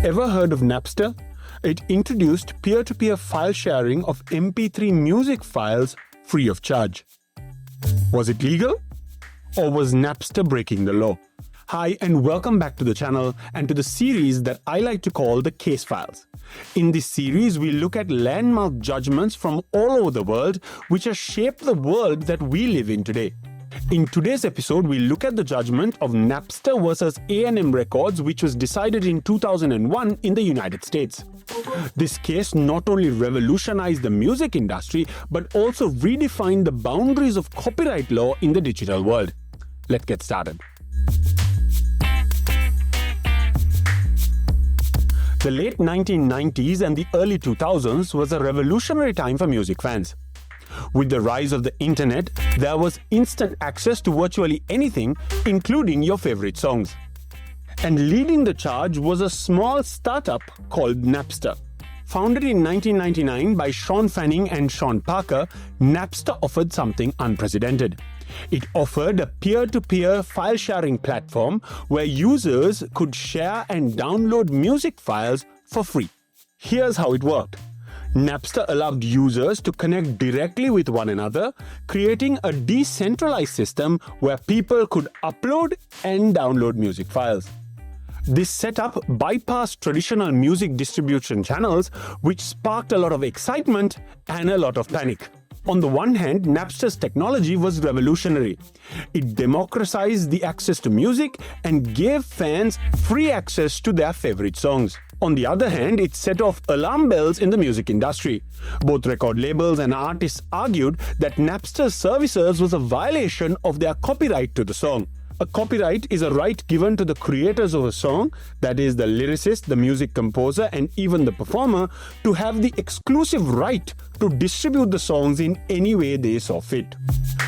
Ever heard of Napster? It introduced peer-to-peer file sharing of MP3 music files free of charge. Was it legal? Or was Napster breaking the law? Hi and welcome back to the channel and to the series that I like to call the Case Files. In this series, we look at landmark judgments from all over the world which have shaped the world that we live in today. In today's episode, we look at the judgment of Napster versus A&M Records, which was decided in 2001 in the United States. This case not only revolutionized the music industry, but also redefined the boundaries of copyright law in the digital world. Let's get started. The late 1990s and the early 2000s was a revolutionary time for music fans. With the rise of the internet, there was instant access to virtually anything, including your favorite songs. And leading the charge was a small startup called Napster. Founded in 1999 by Sean Fanning and Sean Parker, Napster offered something unprecedented. It offered a peer-to-peer file sharing platform where users could share and download music files for free. Here's how it worked. Napster allowed users to connect directly with one another, creating a decentralized system where people could upload and download music files. This setup bypassed traditional music distribution channels, which sparked a lot of excitement and a lot of panic. On the one hand, Napster's technology was revolutionary. It democratized the access to music and gave fans free access to their favorite songs. On the other hand, it set off alarm bells in the music industry. Both record labels and artists argued that Napster's services was a violation of their copyright to the song. A copyright is a right given to the creators of a song, that is the lyricist, the music composer, and even the performer, to have the exclusive right to distribute the songs in any way they saw fit.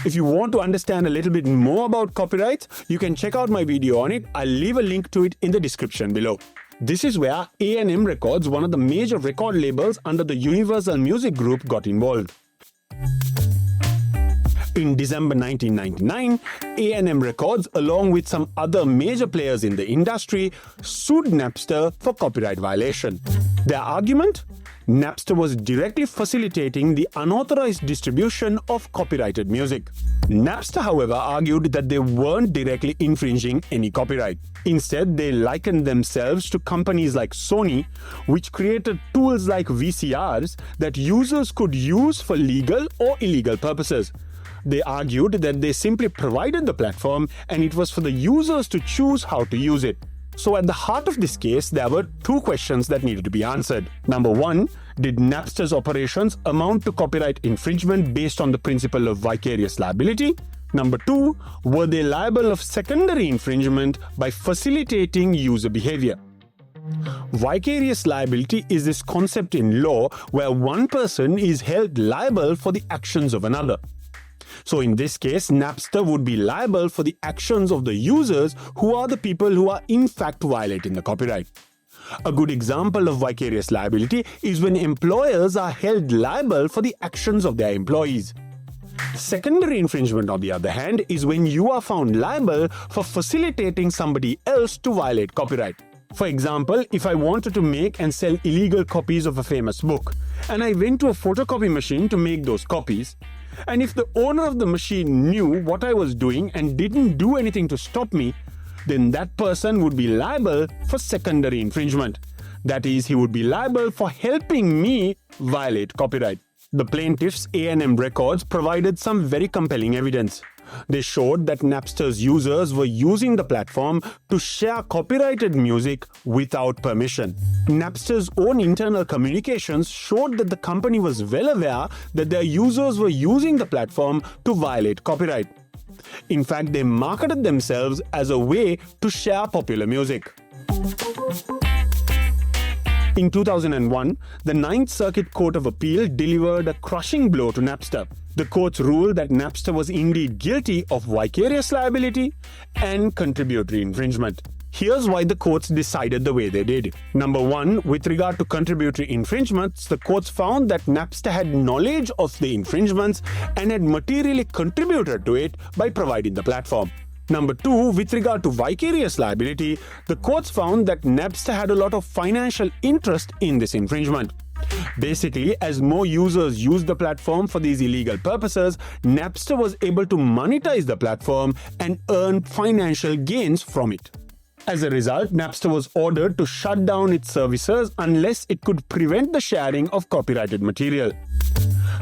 If you want to understand a little bit more about copyrights, you can check out my video on it. I'll leave a link to it in the description below. This is where A&M Records, one of the major record labels under the Universal Music Group, got involved. In December 1999, A&M Records, along with some other major players in the industry, sued Napster for copyright violation. Their argument? Napster was directly facilitating the unauthorized distribution of copyrighted music. Napster, however, argued that they weren't directly infringing any copyright. Instead, they likened themselves to companies like Sony, which created tools like VCRs that users could use for legal or illegal purposes. They argued that they simply provided the platform and it was for the users to choose how to use it. So at the heart of this case, there were two questions that needed to be answered. Number one, did Napster's operations amount to copyright infringement based on the principle of vicarious liability? Number two, were they liable of secondary infringement by facilitating user behavior? Vicarious liability is this concept in law where one person is held liable for the actions of another. So in this case, Napster would be liable for the actions of the users who are the people who are in fact violating the copyright. A good example of vicarious liability is when employers are held liable for the actions of their employees. Secondary infringement, on the other hand, is when you are found liable for facilitating somebody else to violate copyright. For example, if I wanted to make and sell illegal copies of a famous book, and I went to a photocopy machine to make those copies, and if the owner of the machine knew what I was doing and didn't do anything to stop me, then that person would be liable for secondary infringement. That is, he would be liable for helping me violate copyright. The plaintiffs, A&M Records, provided some very compelling evidence. They showed that Napster's users were using the platform to share copyrighted music without permission. Napster's own internal communications showed that the company was well aware that their users were using the platform to violate copyright. In fact, they marketed themselves as a way to share popular music. In 2001, the Ninth Circuit Court of Appeal delivered a crushing blow to Napster. The courts ruled that Napster was indeed guilty of vicarious liability and contributory infringement. Here's why the courts decided the way they did. Number one, with regard to contributory infringements, the courts found that Napster had knowledge of the infringements and had materially contributed to it by providing the platform. Number 2, with regard to vicarious liability, the courts found that Napster had a lot of financial interest in this infringement. Basically, as more users used the platform for these illegal purposes, Napster was able to monetize the platform and earn financial gains from it. As a result, Napster was ordered to shut down its services unless it could prevent the sharing of copyrighted material.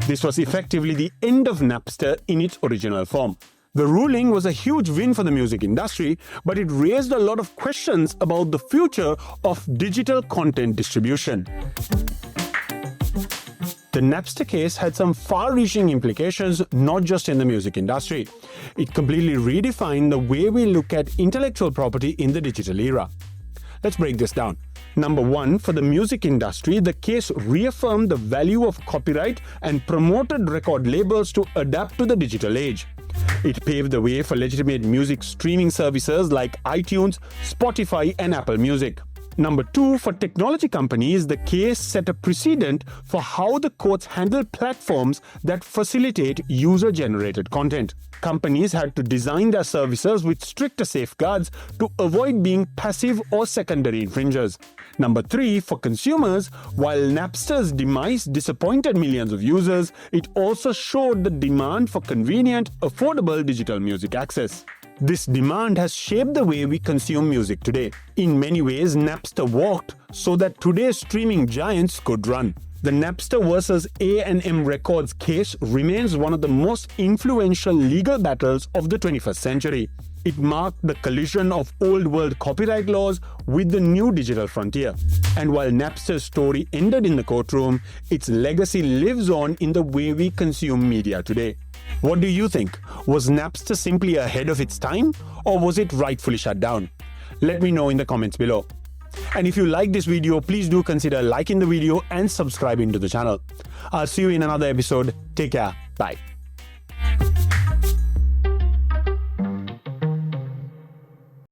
This was effectively the end of Napster in its original form. The ruling was a huge win for the music industry, but it raised a lot of questions about the future of digital content distribution. The Napster case had some far-reaching implications not just in the music industry. It completely redefined the way we look at intellectual property in the digital era. Let's break this down. Number 1, for the music industry, the case reaffirmed the value of copyright and promoted record labels to adapt to the digital age. It paved the way for legitimate music streaming services like iTunes, Spotify, and Apple Music. Number 2, for technology companies, the case set a precedent for how the courts handle platforms that facilitate user-generated content. Companies had to design their services with stricter safeguards to avoid being passive or secondary infringers. Number 3, for consumers, while Napster's demise disappointed millions of users, it also showed the demand for convenient, affordable digital music access. This demand has shaped the way we consume music today. In many ways, Napster walked so that today's streaming giants could run. The Napster versus A&M Records case remains one of the most influential legal battles of the 21st century. It marked the collision of old-world copyright laws with the new digital frontier. And while Napster's story ended in the courtroom, its legacy lives on in the way we consume media today. What do you think? Was Napster simply ahead of its time, or was it rightfully shut down? Let me know in the comments below. And if you like this video, please do consider liking the video and subscribing to the channel. I'll see you in another episode. Take care. Bye.